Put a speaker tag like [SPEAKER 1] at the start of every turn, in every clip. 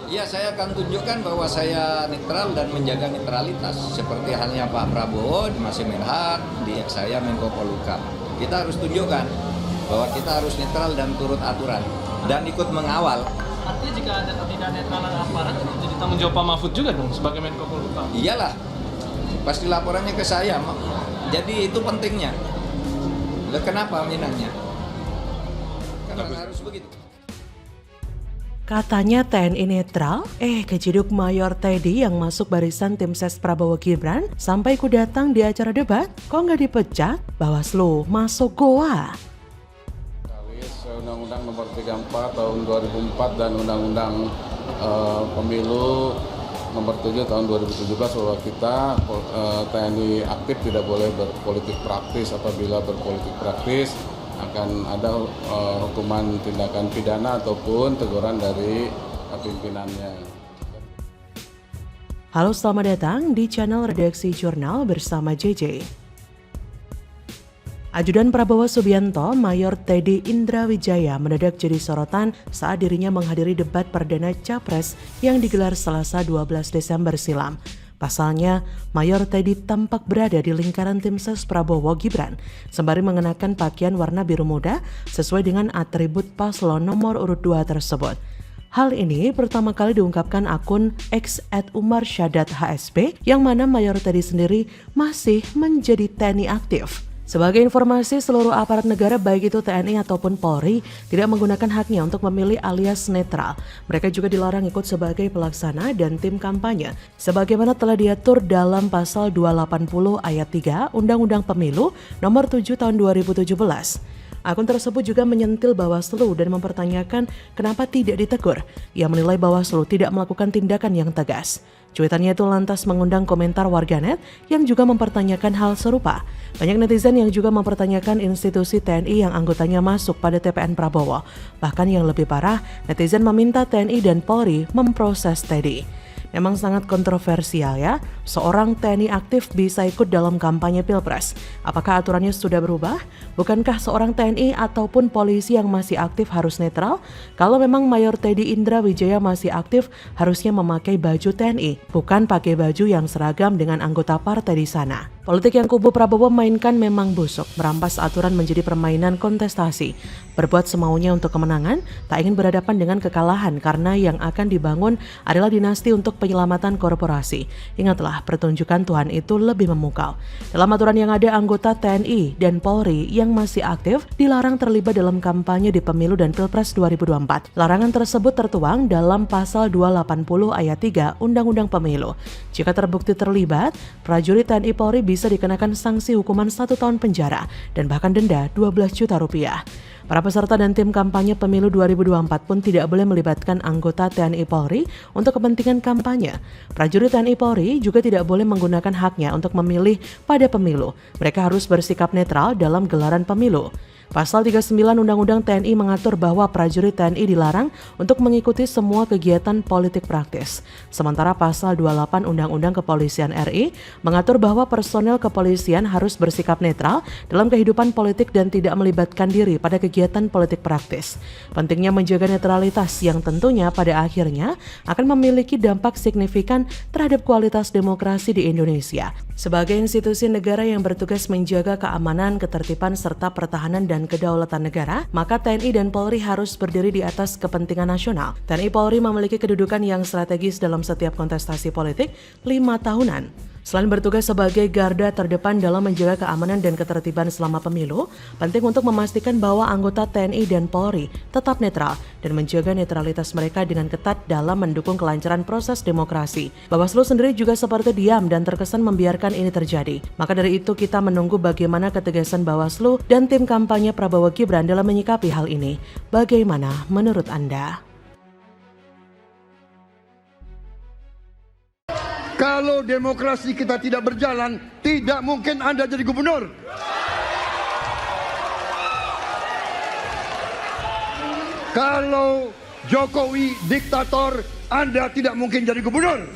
[SPEAKER 1] Ya, saya akan tunjukkan bahwa saya netral dan menjaga netralitas. Seperti halnya Pak Prabowo di Mas Menhan, di saya Menko Polhukam. Kita harus tunjukkan bahwa kita harus netral dan turut aturan dan ikut mengawal.
[SPEAKER 2] Artinya jika ada ketidaknetralan aparat itu jadi tanggung jawab Pak Mahfud juga dong sebagai Menko Polhukam.
[SPEAKER 1] Iyalah, pasti laporannya ke saya. Jadi itu pentingnya. Kenapa minangnya? Karena harus begitu.
[SPEAKER 3] Katanya TNI netral, keciduk Mayor Teddy yang masuk barisan tim ses Prabowo Gibran sampai ku datang di acara debat, kok nggak dipecat? Bawaslu masuk goa.
[SPEAKER 4] Undang-Undang Nomor 34 Tahun 2004 dan Undang-Undang Pemilu Nomor 7 Tahun 2017 bahwa kita TNI aktif tidak boleh berpolitik praktis. Apabila berpolitik praktis akan ada hukuman tindakan pidana ataupun teguran dari pimpinannya.
[SPEAKER 3] Halo, selamat datang di channel Redaksi Jurnal bersama JJ. Ajudan Prabowo Subianto, Mayor Teddy Indrawijaya mendadak jadi sorotan saat dirinya menghadiri debat perdana Capres yang digelar Selasa 12 Desember silam. Pasalnya, Mayor Teddy tampak berada di lingkaran tim ses Prabowo Gibran, sembari mengenakan pakaian warna biru muda sesuai dengan atribut paslon nomor urut 2 tersebut. Hal ini pertama kali diungkapkan akun @Umar_Syadat_HSP yang mana Mayor Teddy sendiri masih menjadi TNI aktif. Sebagai informasi, seluruh aparat negara baik itu TNI ataupun Polri tidak menggunakan haknya untuk memilih alias netral. Mereka juga dilarang ikut sebagai pelaksana dan tim kampanye, sebagaimana telah diatur dalam pasal 280 ayat 3 Undang-Undang Pemilu nomor 7 tahun 2017. Akun tersebut juga menyentil Bawaslu dan mempertanyakan kenapa tidak ditegur. Ia menilai Bawaslu tidak melakukan tindakan yang tegas. Cuitannya itu lantas mengundang komentar warganet yang juga mempertanyakan hal serupa. Banyak netizen yang juga mempertanyakan institusi TNI yang anggotanya masuk pada TPN Prabowo. Bahkan yang lebih parah, netizen meminta TNI dan Polri memproses Teddy. Memang sangat kontroversial ya, seorang TNI aktif bisa ikut dalam kampanye Pilpres. Apakah aturannya sudah berubah? Bukankah seorang TNI ataupun polisi yang masih aktif harus netral? Kalau memang Mayor Teddy Indrawijaya masih aktif, harusnya memakai baju TNI, bukan pakai baju yang seragam dengan anggota partai di sana. Politik yang kubu Prabowo mainkan memang busuk, merampas aturan menjadi permainan kontestasi. Berbuat semaunya untuk kemenangan, tak ingin berhadapan dengan kekalahan karena yang akan dibangun adalah dinasti untuk penyelamatan korporasi. Ingatlah, pertunjukan Tuhan itu lebih memukau. Dalam aturan yang ada, anggota TNI dan Polri yang masih aktif dilarang terlibat dalam kampanye di pemilu dan Pilpres 2024. Larangan tersebut tertuang dalam pasal 280 ayat 3 Undang-Undang Pemilu. Jika terbukti terlibat, prajurit TNI Polri bisa dikenakan sanksi hukuman 1 tahun penjara dan bahkan denda 12 juta rupiah. Para peserta dan tim kampanye pemilu 2024 pun tidak boleh melibatkan anggota TNI Polri untuk kepentingan kampanye. Prajurit TNI Polri juga tidak boleh menggunakan haknya untuk memilih pada pemilu. Mereka harus bersikap netral dalam gelaran pemilu. Pasal 39 Undang-Undang TNI mengatur bahwa prajurit TNI dilarang untuk mengikuti semua kegiatan politik praktis. Sementara Pasal 28 Undang-Undang Kepolisian RI mengatur bahwa personel kepolisian harus bersikap netral dalam kehidupan politik dan tidak melibatkan diri pada kegiatan politik praktis. Pentingnya menjaga netralitas yang tentunya pada akhirnya akan memiliki dampak signifikan terhadap kualitas demokrasi di Indonesia. Sebagai institusi negara yang bertugas menjaga keamanan, ketertiban, serta pertahanan dan kedaulatan negara, maka TNI dan Polri harus berdiri di atas kepentingan nasional. TNI Polri memiliki kedudukan yang strategis dalam setiap kontestasi politik 5 tahunan. Selain bertugas sebagai garda terdepan dalam menjaga keamanan dan ketertiban selama pemilu, penting untuk memastikan bahwa anggota TNI dan Polri tetap netral dan menjaga netralitas mereka dengan ketat dalam mendukung kelancaran proses demokrasi. Bawaslu sendiri juga seperti diam dan terkesan membiarkan ini terjadi. Maka dari itu kita menunggu bagaimana ketegasan Bawaslu dan tim kampanye Prabowo Gibran dalam menyikapi hal ini. Bagaimana menurut Anda?
[SPEAKER 5] Kalau demokrasi kita tidak berjalan, tidak mungkin Anda jadi gubernur. Kalau Jokowi diktator, Anda tidak mungkin jadi gubernur.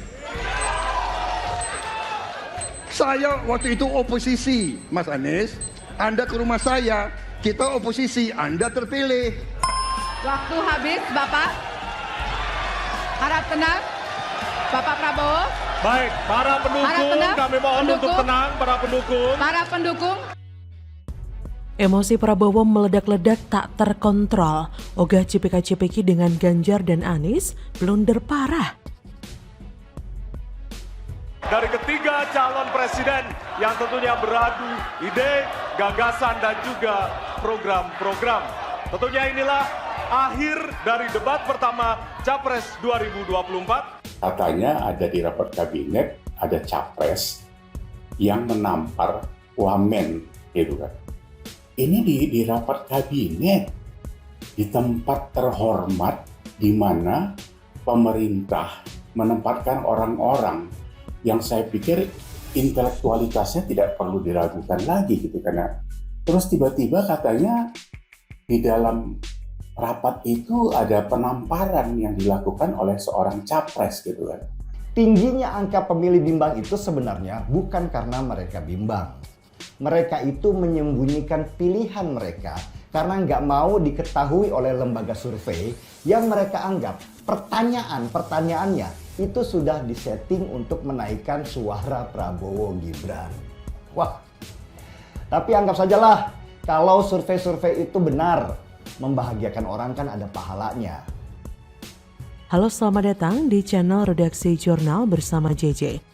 [SPEAKER 5] Saya waktu itu oposisi, Mas Anies. Anda ke rumah saya, kita oposisi, Anda terpilih.
[SPEAKER 6] Waktu habis, Bapak. Harap tenang, Bapak Prabowo.
[SPEAKER 7] Baik, para pendukung, kami mohon untuk tenang, para pendukung.
[SPEAKER 6] Para pendukung.
[SPEAKER 3] Emosi Prabowo meledak-ledak tak terkontrol. Ogah cipika-cipiki dengan Ganjar dan Anies blunder parah.
[SPEAKER 7] Dari ketiga calon presiden yang tentunya beradu ide, gagasan, dan juga program-program. Tentunya inilah akhir dari debat pertama Capres 2024.
[SPEAKER 8] Katanya ada di rapat kabinet, ada capres yang menampar wamen, gitu kan. Ini di rapat kabinet, di tempat terhormat di mana pemerintah menempatkan orang-orang yang saya pikir intelektualitasnya tidak perlu diragukan lagi gitu, karena terus tiba-tiba katanya di dalam rapat itu ada penamparan yang dilakukan oleh seorang capres gitu kan.
[SPEAKER 9] Tingginya angka pemilih bimbang itu sebenarnya bukan karena mereka bimbang. Mereka itu menyembunyikan pilihan mereka karena nggak mau diketahui oleh lembaga survei yang mereka anggap pertanyaannya itu sudah disetting untuk menaikkan suara Prabowo Gibran. Wah, tapi anggap sajalah kalau survei-survei itu benar, membahagiakan orang kan ada pahalanya.
[SPEAKER 3] Halo, selamat datang di channel Redaksi Jurnal bersama JJ.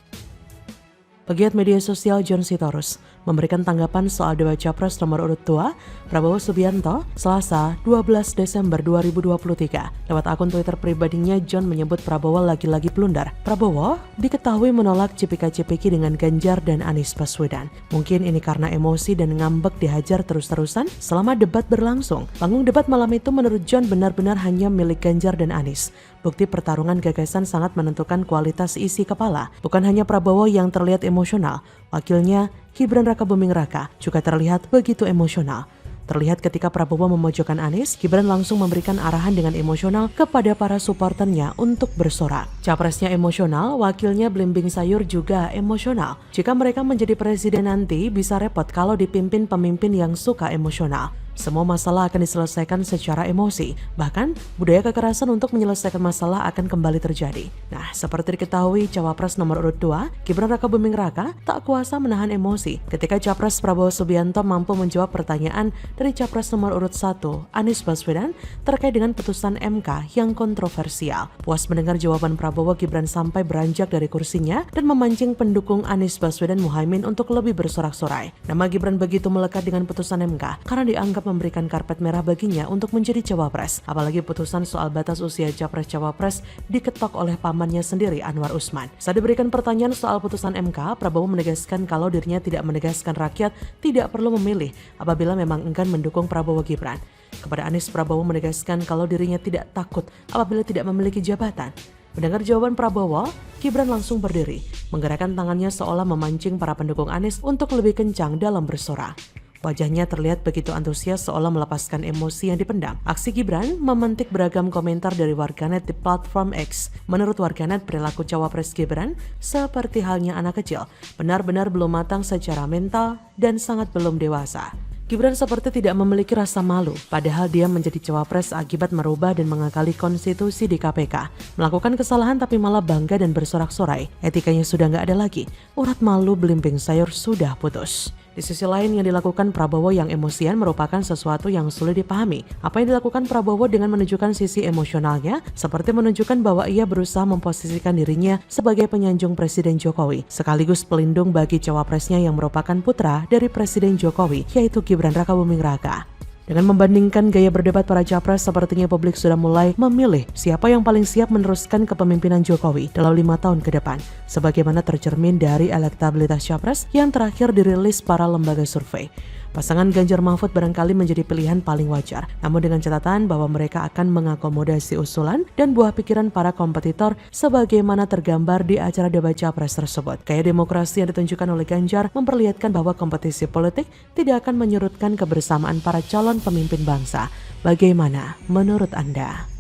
[SPEAKER 3] Pegiat media sosial John Sitorus memberikan tanggapan soal debat Capres nomor urut 2 Prabowo Subianto Selasa 12 Desember 2023. Lewat akun Twitter pribadinya, John menyebut Prabowo lagi-lagi blunder. Prabowo diketahui menolak cipika-cipiki dengan Ganjar dan Anies Baswedan. Mungkin ini karena emosi dan ngambek dihajar terus-terusan selama debat berlangsung. Panggung debat malam itu menurut John benar-benar hanya milik Ganjar dan Anies. Bukti pertarungan gagasan sangat menentukan kualitas isi kepala. Bukan hanya Prabowo yang terlihat emosional, wakilnya Gibran Rakabuming Raka juga terlihat begitu emosional. Terlihat ketika Prabowo memojokkan Anies, Gibran langsung memberikan arahan dengan emosional kepada para supporternya untuk bersorak. Capresnya emosional, wakilnya belimbing sayur juga emosional. Jika mereka menjadi presiden nanti, bisa repot kalau dipimpin pemimpin yang suka emosional. Semua masalah akan diselesaikan secara emosi. Bahkan, budaya kekerasan untuk menyelesaikan masalah akan kembali terjadi. Nah, seperti diketahui, Cawapres nomor urut 2, Gibran Rakabuming Raka, tak kuasa menahan emosi ketika Capres Prabowo Subianto mampu menjawab pertanyaan dari Capres nomor urut 1, Anies Baswedan, terkait dengan putusan MK yang kontroversial. Puas mendengar jawaban Prabowo, Gibran sampai beranjak dari kursinya dan memancing pendukung Anies Baswedan Muhaimin untuk lebih bersorak-sorai. Nama Gibran begitu melekat dengan putusan MK karena dianggap memberikan karpet merah baginya untuk menjadi cawapres. Apalagi putusan soal batas usia capres-cawapres diketok oleh pamannya sendiri, Anwar Usman. Saat diberikan pertanyaan soal putusan MK, Prabowo menegaskan kalau dirinya tidak menegaskan rakyat tidak perlu memilih apabila memang enggan mendukung Prabowo Gibran. Kepada Anies, Prabowo menegaskan kalau dirinya tidak takut apabila tidak memiliki jabatan. Mendengar jawaban Prabowo, Gibran langsung berdiri, menggerakkan tangannya seolah memancing para pendukung Anies untuk lebih kencang dalam bersorak. Wajahnya terlihat begitu antusias seolah melepaskan emosi yang dipendam. Aksi Gibran memantik beragam komentar dari warganet di platform X. Menurut warganet, perilaku Cawapres Gibran seperti halnya anak kecil, benar-benar belum matang secara mental dan sangat belum dewasa. Gibran seperti tidak memiliki rasa malu, padahal dia menjadi cawapres akibat merubah dan mengakali konstitusi di KPK. Melakukan kesalahan tapi malah bangga dan bersorak-sorai. Etikanya sudah nggak ada lagi. Urat malu belimbing sayur sudah putus. Di sisi lain, yang dilakukan Prabowo yang emosian merupakan sesuatu yang sulit dipahami. Apa yang dilakukan Prabowo dengan menunjukkan sisi emosionalnya, seperti menunjukkan bahwa ia berusaha memposisikan dirinya sebagai penyanjung Presiden Jokowi, sekaligus pelindung bagi cawapresnya yang merupakan putra dari Presiden Jokowi, yaitu Gibran Rakabuming Raka. Dengan membandingkan gaya berdebat para capres, sepertinya publik sudah mulai memilih siapa yang paling siap meneruskan kepemimpinan Jokowi dalam 5 tahun ke depan, sebagaimana tercermin dari elektabilitas capres yang terakhir dirilis para lembaga survei. Pasangan Ganjar Mahfud barangkali menjadi pilihan paling wajar, namun dengan catatan bahwa mereka akan mengakomodasi usulan dan buah pikiran para kompetitor sebagaimana tergambar di acara debat capres tersebut. Gaya demokrasi yang ditunjukkan oleh Ganjar memperlihatkan bahwa kompetisi politik tidak akan menyurutkan kebersamaan para calon pemimpin bangsa. Bagaimana menurut Anda?